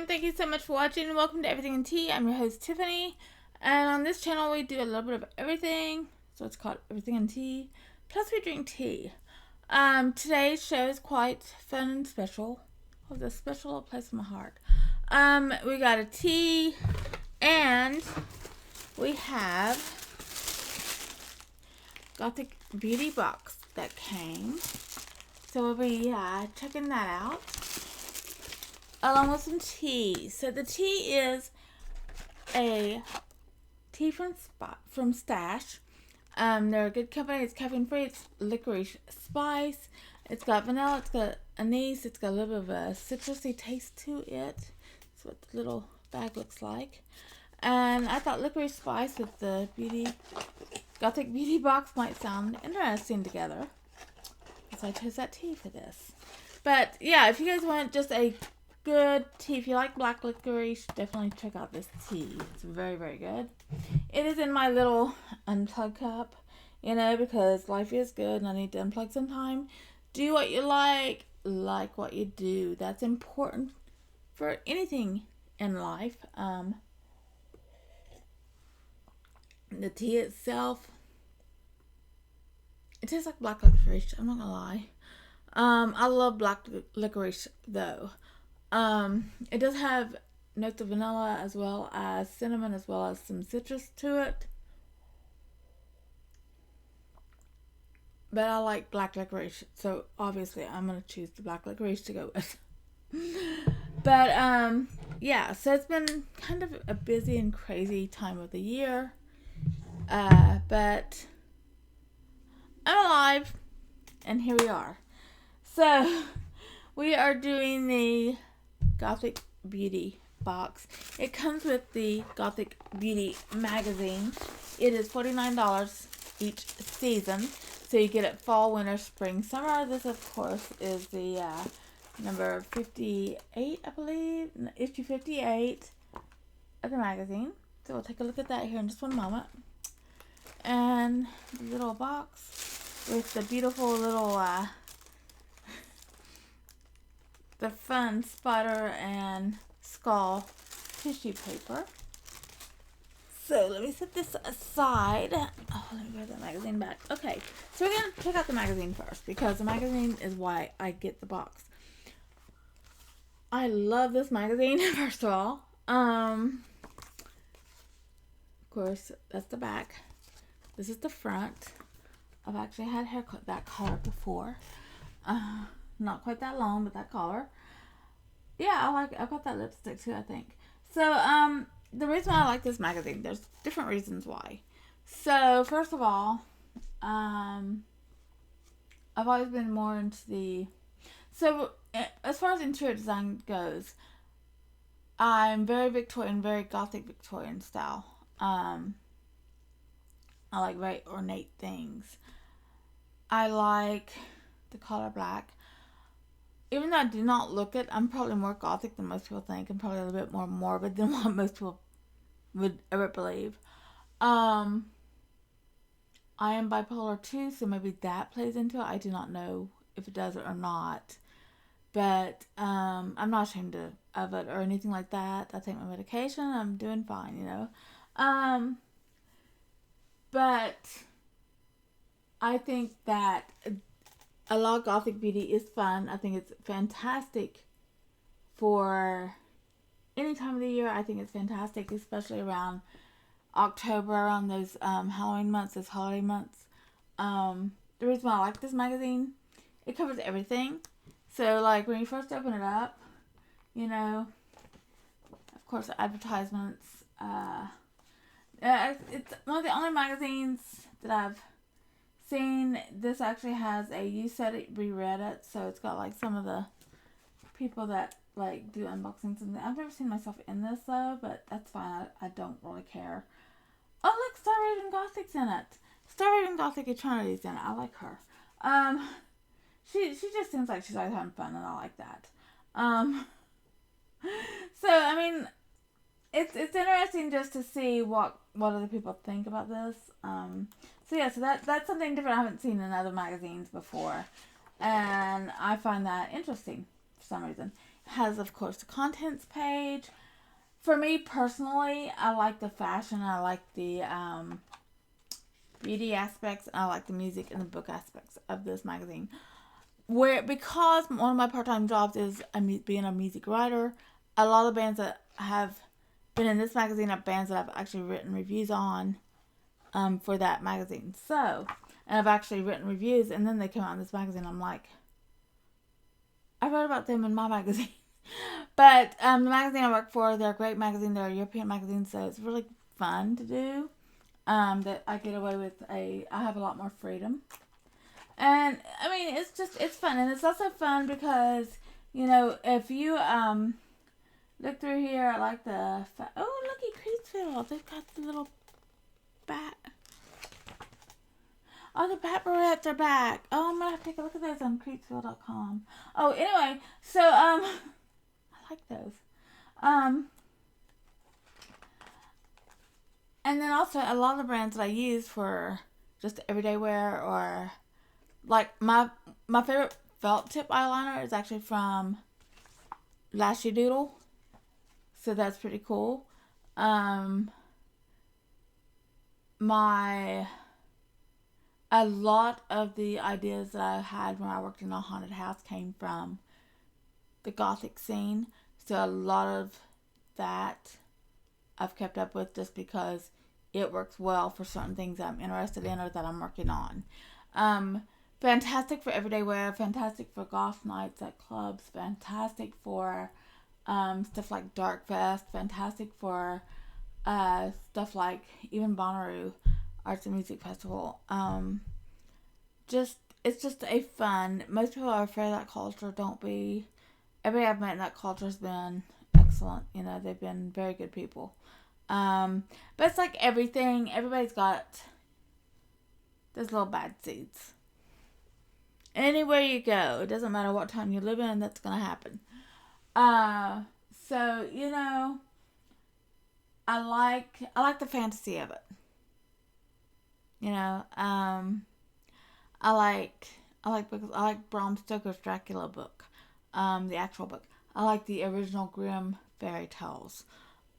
everyone, thank you so much for watching. Welcome to Everything in Tea. I'm your host Tiffany, and on this channel we do a little bit of everything, so it's called Everything in Tea, plus we drink tea. Today's show is quite fun and special. Holds a special place in my heart. We got a tea, and we have Gothic Beauty Box that came, so we'll be checking that out, along with some tea. So the tea is a tea from Stash. They're a good company. It's caffeine free. It's licorice spice. It's got vanilla. It's got anise. It's got a little bit of a citrusy taste to it. That's what the little bag looks like. And I thought licorice spice with the Gothic Beauty Box might sound interesting together, so I chose that tea for this. But yeah, if you guys want just a good tea, if you like black licorice, definitely check out this tea. It's very, very good. It is in my little unplug cup, because life is good and I need to unplug sometime. Do what you like what you do. That's important for anything in life. The tea itself, it tastes like black licorice, I'm not gonna lie. I love black licorice though. It does have notes of vanilla as well as cinnamon as well as some citrus to it. But I like black licorice, so obviously I'm going to choose the black licorice to go with. But, yeah, so it's been kind of a busy and crazy time of the year. But I'm alive, and here we are. So, we are doing the Gothic Beauty Box. It comes with the Gothic Beauty magazine. It is $49 each season. So you get it fall, winter, spring, summer. This, of course, is the number 58, I believe. Issue 58 of the magazine. So we'll take a look at that here in just one moment. And the little box with the beautiful little the fun spider and skull tissue paper. So let me set this aside. Oh, let me grab that magazine back. Okay, so we're going to check out the magazine first, because the magazine is why I get the box. I love this magazine, first of all. Of course, that's the back. This is the front. I've actually had hair that color before. Not quite that long, but that color. Yeah, I've got that lipstick too, I think. So, the reason why I like this magazine, there's different reasons why. So, first of all, I've always been more into the... So, as far as interior design goes, I'm very Victorian, very Gothic Victorian style. I like very ornate things. I like the color black. Even though I do not look it, I'm probably more Gothic than most people think. I'm probably a little bit more morbid than what most people would ever believe. I am bipolar too, so maybe that plays into it. I do not know if it does or not. But I'm not ashamed of it or anything like that. I take my medication. I'm doing fine, But I think that a lot of Gothic beauty is fun. I think it's fantastic for any time of the year. I think it's fantastic, especially around October, around those Halloween months, those holiday months. The reason why I like this magazine, it covers everything. So, like, when you first open it up, of course, advertisements. It's one of the only magazines that I've seen. This actually has a "you said it, we read it," so it's got like some of the people that like do unboxings and I've never seen myself in this though, but that's fine. I don't really care. Oh, look, Star Raven Gothic's in it. Star Raven Gothic Eternity's in it. I like her. She just seems like she's always having fun, and I like that. So I mean, it's interesting just to see what other people think about this. So yeah, so that's something different I haven't seen in other magazines before, and I find that interesting for some reason. has, of course, the contents page. For me personally, I like the fashion. I like the beauty aspects. I like the music and the book aspects of this magazine. Because one of my part-time jobs is being a music writer, a lot of bands that have been in this magazine are bands that I've actually written reviews on for that magazine. So, and I've actually written reviews, and then they come out in this magazine. I'm like, I wrote about them in my magazine. But the magazine I work for, they're a great magazine. They're a European magazine, so it's really fun to do. That I get away with I have a lot more freedom. And, I mean, it's fun. And it's also fun because, you know, if you, look through here, I like the, oh, look at Creeksville. They've got the little bat. Oh, the bat barrettes are back. Oh, I'm going to have to take a look at those on creeksville.com. Oh, anyway, so, I like those. And then also a lot of the brands that I use for just everyday wear, or like my favorite felt tip eyeliner is actually from Lashy Doodle. So that's pretty cool. A lot of the ideas that I had when I worked in a haunted house came from the Gothic scene. So a lot of that I've kept up with just because it works well for certain things I'm interested in or that I'm working on. Fantastic for everyday wear, fantastic for goth nights at clubs, fantastic for stuff like Dark Fest, fantastic for stuff like even Bonnaroo Arts and Music Festival. It's just a fun. Most people are afraid of that culture. Don't be. Everybody I've met in that culture has been excellent. You know, they've been very good people. But it's like everything. Everybody's got those little bad seeds. Anywhere you go, it doesn't matter what town you live in, that's gonna happen. So you know, I like the fantasy of it. You know, I like books. I like Bram Stoker's Dracula book, the actual book. I like the original Grimm fairy tales,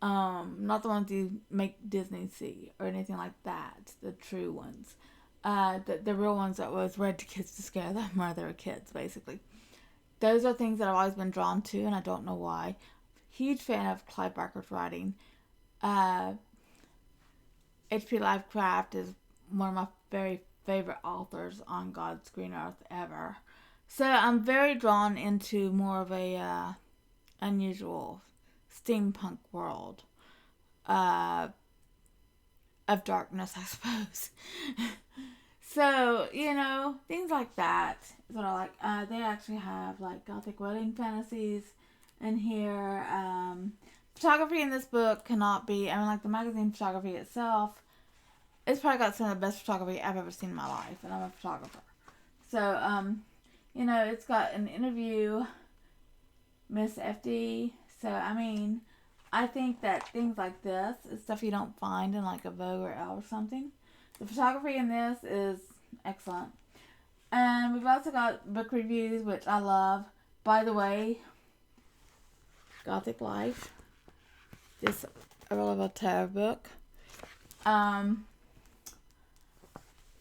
not the ones you make Disney see or anything like that. The true ones, the real ones that was read to kids to scare them while they were kids, basically. Those are things that I've always been drawn to, and I don't know why. Huge fan of Clive Barker's writing. H.P. Lovecraft is one of my very favorite authors on God's green earth ever. So I'm very drawn into more of a unusual steampunk world of darkness, I suppose. So, you know, things like that is what I like. They actually have like Gothic wedding fantasies in here. Photography in this book cannot be, I mean, like the magazine photography itself, it's probably got some of the best photography I've ever seen in my life, and I'm a photographer. So, you know, it's got an interview, Miss FD. So, I mean, I think that things like this is stuff you don't find in like a Vogue or Elle or something. The photography in this is excellent. And we've also got book reviews, which I love. By the way, Gothic Life. This Aurelia Voltaire book.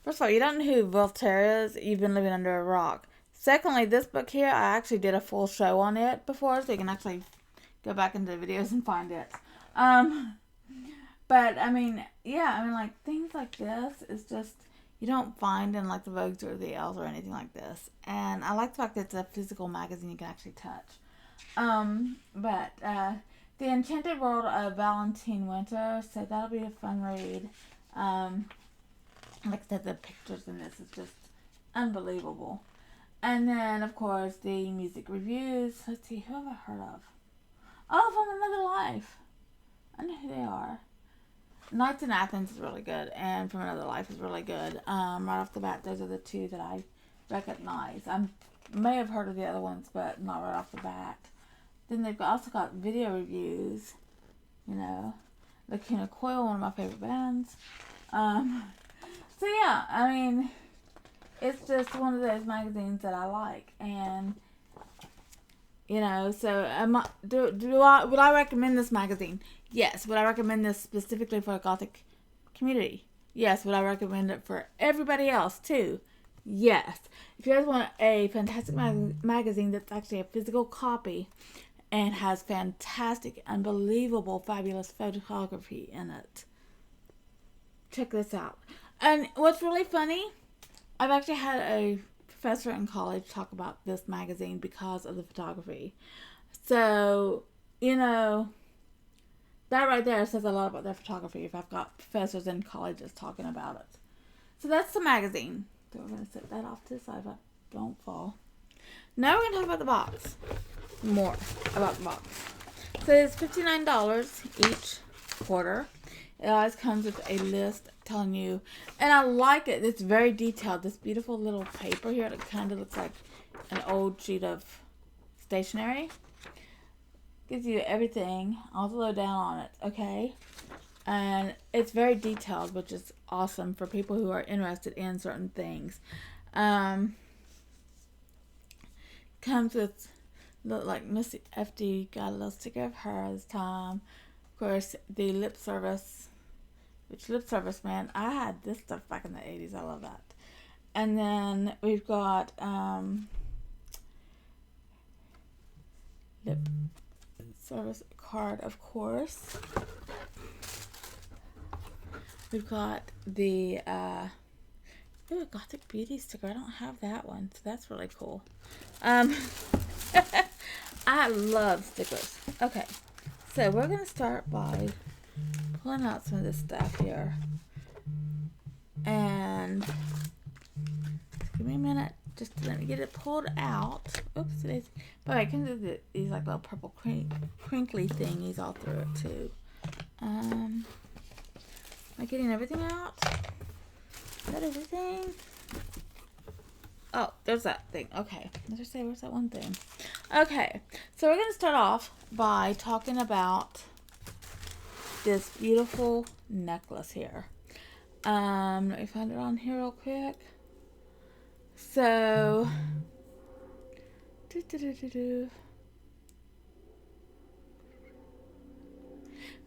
First of all, you don't know who Voltaire is, you've been living under a rock. Secondly, this book here, I actually did a full show on it before, so you can actually go back into the videos and find it. But, I mean, yeah, I mean, like, things like this is just, you don't find in, like, the Vogues or the L's or anything like this. And I like the fact that it's a physical magazine you can actually touch. But, The Enchanted World of Valentine Winter, so that'll be a fun read. Like I said, the pictures in this is just unbelievable. And then, of course, the music reviews. Let's see, who have I heard of? Oh, From Another Life. I know who they are. Nights in Athens is really good, and From Another Life is really good. Right off the bat, those are the two that I recognize. I may have heard of the other ones, but not right off the bat. Then they've also got video reviews. You know, Lacuna Coil, one of my favorite bands. So yeah, I mean, it's just one of those magazines that I like, and You know, so would I recommend this magazine? Yes. Would I recommend this specifically for a Gothic community? Yes. Would I recommend it for everybody else too? Yes. If you guys want a fantastic magazine that's actually a physical copy and has fantastic, unbelievable, fabulous photography in it, check this out. And what's really funny, I've actually had a professor in college talk about this magazine because of the photography. So, you know, that right there says a lot about their photography if I've got professors in colleges talking about it. So that's the magazine. So we're going to set that off to the side so I don't fall. Now we're going to talk about the box. More about the box. So it's $59 each quarter. It always comes with a list telling you, and I like it. It's very detailed. This beautiful little paper here. It kind of looks like an old sheet of stationery. Gives you everything all the way down on it. Okay, and it's very detailed, which is awesome for people who are interested in certain things. Comes with, look like Missy FD got a little sticker of her this time. Of course, the Lipservice. Which Lipservice, man, I had this stuff back in the 80s. I love that. And then we've got Lipservice card, of course. We've got the Gothic Beauty sticker. I don't have that one, so that's really cool. I love stickers. Okay, so we're going to start by pulling out some of this stuff here. And give me a minute just to let me get it pulled out. Oops, it is. But I can do these like little purple crinkly thingies all through it too. Am I getting everything out? Is that everything? Oh, there's that thing. Okay. Let's just say, where's that one thing? Okay. So we're going to start off by talking about this beautiful necklace here. Let me find it on here real quick. So,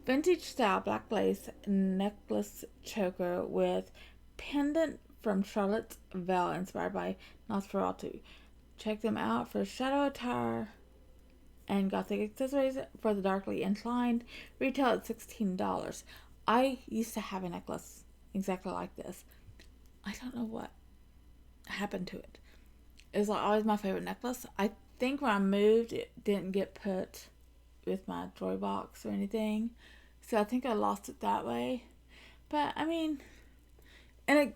vintage style black lace necklace choker with pendant from Charlotte's Veil inspired by Nosferatu. Check them out for shadow attire and Gothic accessories for the darkly inclined. Retail at $16. I used to have a necklace exactly like this. I don't know what happened to it. It was like always my favorite necklace. I think when I moved, it didn't get put with my jewelry box or anything. So I think I lost it that way. But, I mean, and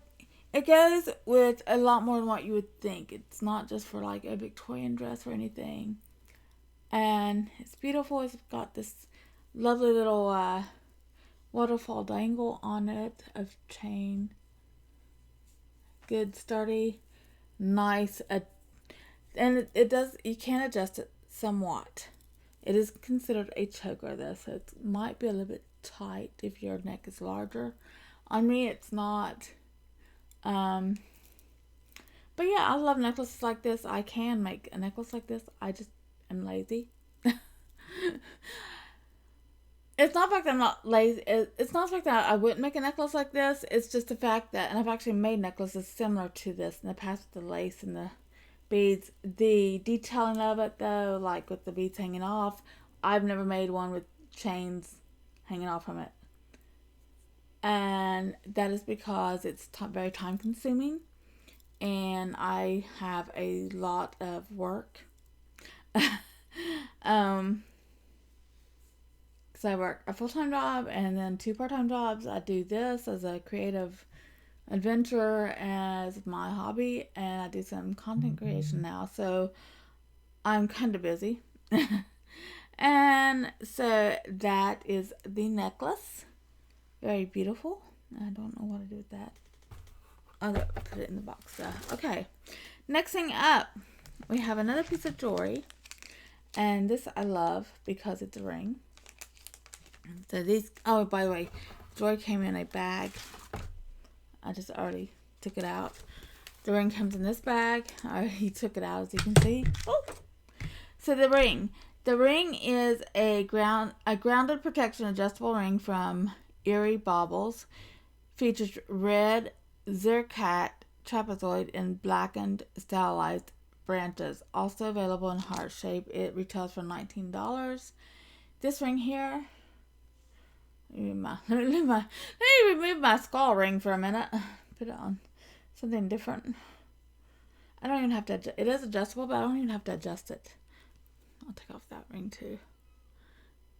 it goes with a lot more than what you would think. It's not just for like a Victorian dress or anything. And it's beautiful. It's got this lovely little waterfall dangle on it of chain. Good, sturdy, nice. And it does, you can adjust it somewhat. It is considered a choker though, so it might be a little bit tight if your neck is larger. On me, it's not. But yeah, I love necklaces like this. I can make a necklace like this. I just am lazy. It's not the fact that I'm not lazy. It's not the fact that I wouldn't make a necklace like this. It's just the fact that, and I've actually made necklaces similar to this in the past with the lace and the beads. The detailing of it though, like with the beads hanging off, I've never made one with chains hanging off from it. And that is because it's very time consuming. And I have a lot of work. Because I work a full-time job and then 2 part-time jobs. I do this as a creative adventure as my hobby, and I do some content creation now, so I'm kind of busy. And so that is the necklace. Very beautiful. I don't know what to do with that. I'll put it in the box though. Okay, next thing up, we have another piece of jewelry, and this I love because it's a ring. So these, oh, by the way, jewelry came in a bag. I just already took it out. The ring comes in this bag. I already took it out, as you can see. Oh! So the ring. The ring is a grounded protection adjustable ring from Erie Baubles. Features red zircat trapezoid in blackened stylized branches. Also available in heart shape. It retails for $19. This ring here. Let me remove my skull ring for a minute. Put it on something different. I don't even have to adjust. It is adjustable, but I don't even have to adjust it. I'll take off that ring too.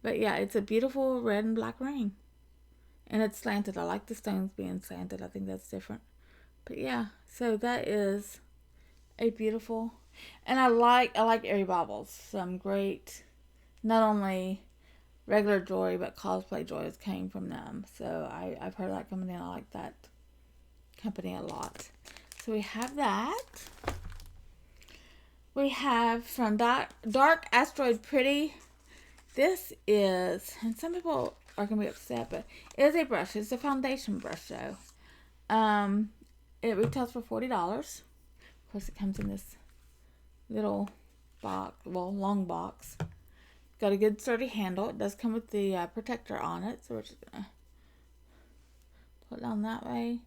But yeah, it's a beautiful red and black ring. And it's slanted. I like the stones being slanted. I think that's different. But yeah, so that is a beautiful. And I like Erie Baubles. Some great, not only regular jewelry, but cosplay jewelry came from them. So I've heard of that company, and I like that company a lot. So we have that. We have from Dark Asteroid Pretty. This is, and some people are going to be upset, but it is a brush. It's a foundation brush, though. It retails for $40. Of course, it comes in this little box, well, long box. Got a good sturdy handle. It does come with the protector on it, so we're just going to pull it down that way.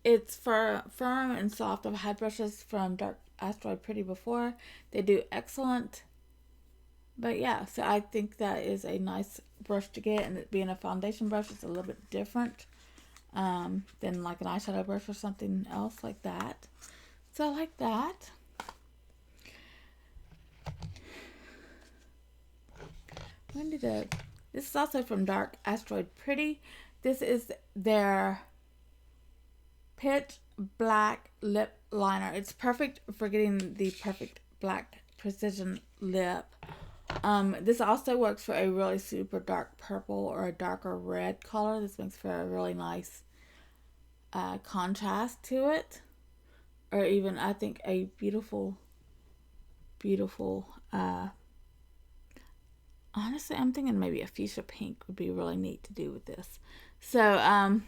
It's firm and soft. I've had brushes from Dark Asteroid Pretty before. They do excellent. But yeah, so I think that is a nice brush to get, and it being a foundation brush, it's a little bit different than like an eyeshadow brush or something else like that. So I like that. This is also from Dark Asteroid Pretty. This is their Pitch Black Lip Liner. It's perfect for getting the perfect black precision lip. This also works for a really super dark purple or a darker red color. This makes for a really nice contrast to it. Or even, I think, a beautiful, honestly, I'm thinking maybe a fuchsia pink would be really neat to do with this. So,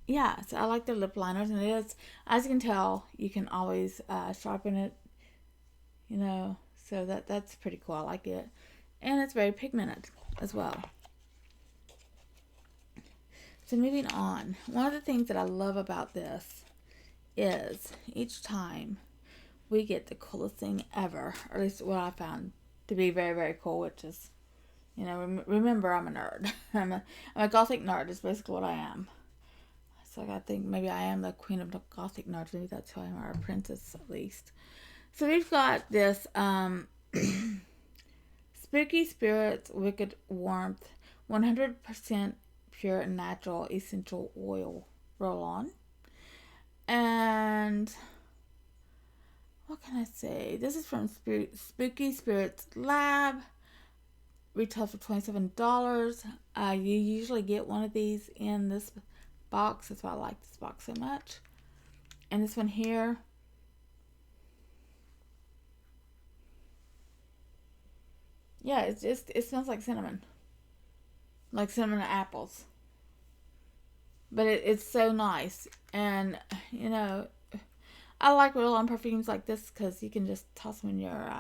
yeah, so I like the lip liners, and it is, as you can tell, you can always sharpen it, you know, so that's pretty cool. I like it. And it's very pigmented as well. So moving on, one of the things that I love about this is each time we get the coolest thing ever, or at least what I found to be very, very cool, which is, you know, remember, I'm a nerd. I'm a Gothic nerd is basically what I am. So I think maybe I am the queen of the Gothic nerds. Maybe that's who I am, or a princess at least. So we've got this Spooky Spirits Wicked Warmth 100% pure and natural essential oil roll-on. And what can I say? This is from Spooky Spirits Lab. Retails for $27. You usually get one of these in this box. That's why I like this box so much. And this one here, yeah, it smells like cinnamon and apples. But it's so nice. And you know, I like roll-on perfumes like this because you can just toss them in your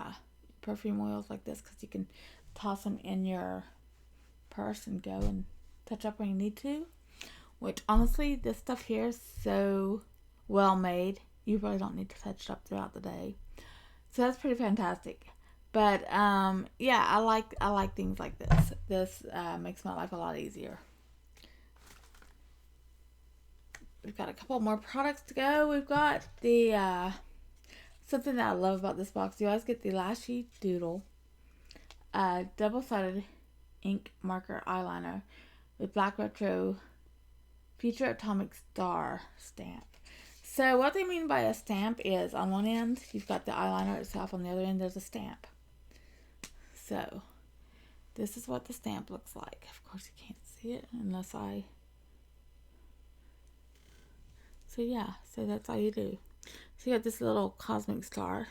perfume oils like this, because you can toss them in your purse and go and touch up when you need to. Which honestly, this stuff here is so well made. You really don't need to touch it up throughout the day. So that's pretty fantastic. But yeah, I like things like this. This makes my life a lot easier. We've got a couple more products to go. We've got the something that I love about this box. You always get the Lashy Doodle double-sided ink marker eyeliner with black retro Future Atomic Star stamp. So what they mean by a stamp is, on one end you've got the eyeliner itself, on the other end there's a stamp. So this is what the stamp looks like. Of course you can't see it unless I... So yeah, so that's all you do. So you got this little cosmic star,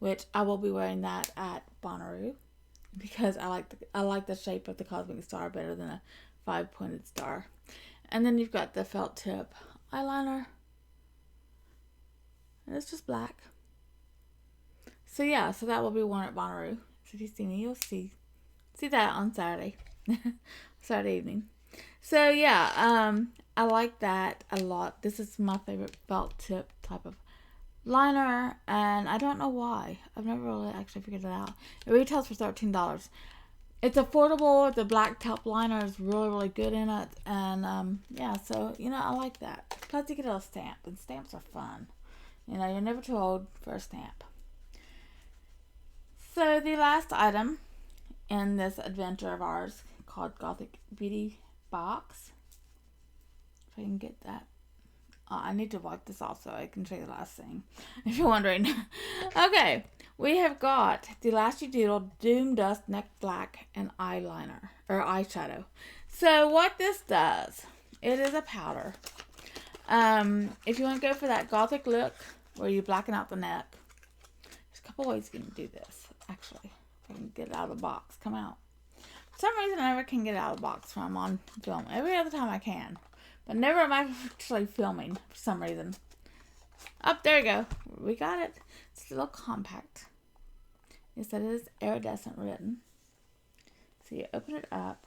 which I will be wearing that at Bonnaroo, because I like the shape of the cosmic star better than a 5-pointed star. And then you've got the felt tip eyeliner. And it's just black. So yeah, so that will be worn at Bonnaroo. So if you see me, you'll see that on Saturday. Saturday evening. So yeah, I like that a lot. This is my favorite felt tip type of liner, and I don't know why. I've never really actually figured it out. It retails for $13. It's affordable. The black top liner is really, really good in it, and yeah, so I like that. Plus, you get a stamp, and stamps are fun. You're never too old for a stamp. So the last item in this adventure of ours called Gothic Beauty Box. If I can get that. I need to wipe this off so I can show you the last thing, if you're wondering. Okay, we have got the Lashy Doodle Doom Dust Neck Black and eyeliner, or eyeshadow. So what this does, it is a powder. If you want to go for that gothic look, where you blacken out the neck, there's a couple ways you can do this, actually. If I can get it out of the box, come out. For some reason, I never can get it out of the box when I'm on film. Every other time I can. But never am I actually filming for some reason. Oh, there you go. We got it. It's a little compact. Yes, that is iridescent written. So you open it up.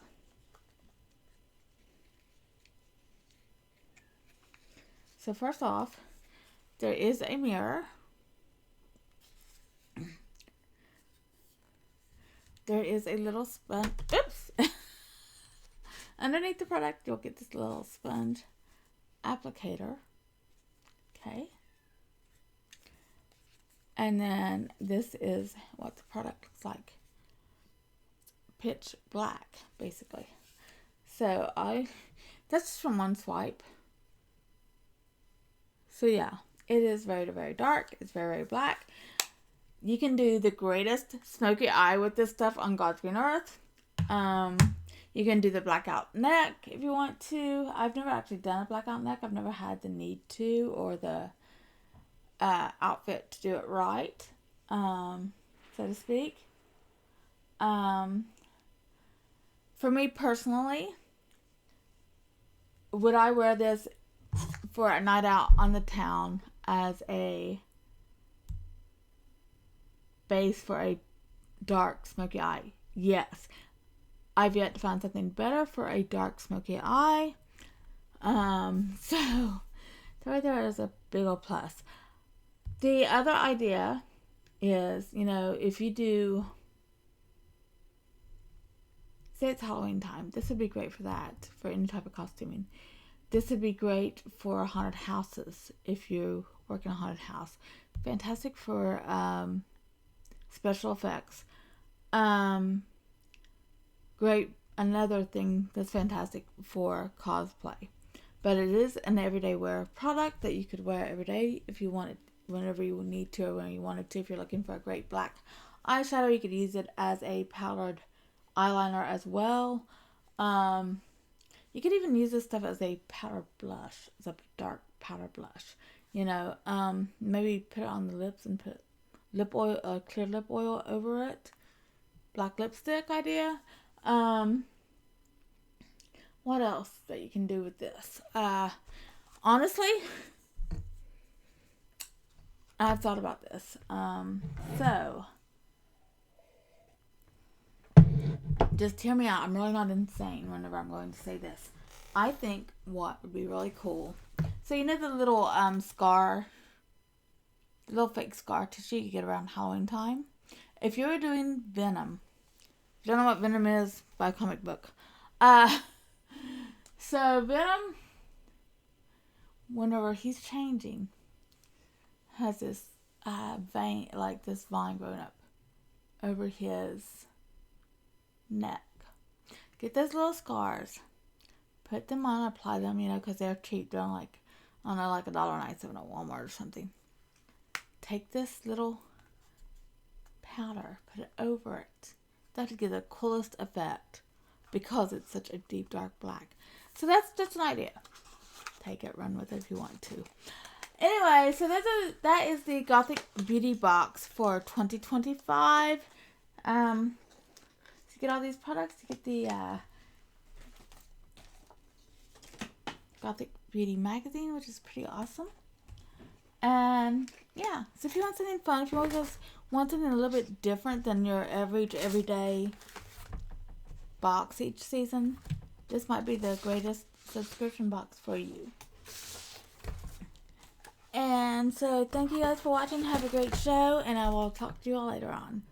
So first off, there is a mirror. There is a little sponge. Oops! Underneath the product, you'll get this little sponge applicator. Okay. And then this is what the product looks like. Pitch black, basically. So that's just from one swipe. So yeah, it is very, very dark. It's very, very black. You can do the greatest smoky eye with this stuff on God's green earth. You can do the blackout neck if you want to. I've never actually done a blackout neck. I've never had the need to or the outfit to do it right, so to speak. For me personally, would I wear this for a night out on the town as a base for a dark smoky eye? Yes. I've yet to find something better for a dark smoky eye. So right there is a big old plus. The other idea is, if you do, say it's Halloween time, this would be great for that, for any type of costuming. This would be great for haunted houses if you work in a haunted house. Fantastic for special effects. Great, another thing that's fantastic for cosplay. But it is an everyday wear product that you could wear every day if you wanted, whenever you need to or when you wanted to. If you're looking for a great black eyeshadow, you could use it as a powdered eyeliner as well. You could even use this stuff as a powder blush, as a dark powder blush. Maybe put it on the lips and put lip oil, clear lip oil over it. Black lipstick idea. What else that you can do with this? Honestly, I've thought about this. So just hear me out. I'm really not insane whenever I'm going to say this. I think what would be really cool. So the little scar, the little fake scar tissue you get around Halloween time. If you were doing Venom, if you don't know what Venom is, buy a comic book. So Venom, whenever he's changing, has this vein, like this vine growing up over his neck. Get those little scars, put them on, apply them, because they're cheap. They're like $1.97 at Walmart or something. Take this little powder, put it over it. That would give the coolest effect because it's such a deep dark black. So that's just an idea. Take it, run with it if you want to. Anyway, so that is the Gothic Beauty Box for 2025. To get all these products, to get the Gothic Beauty magazine, which is pretty awesome. And yeah, so if you want something fun, if you just want something a little bit different than your average everyday box each season, this might be the greatest subscription box for you. And so thank you guys for watching. Have a great show, and I will talk to you all later on.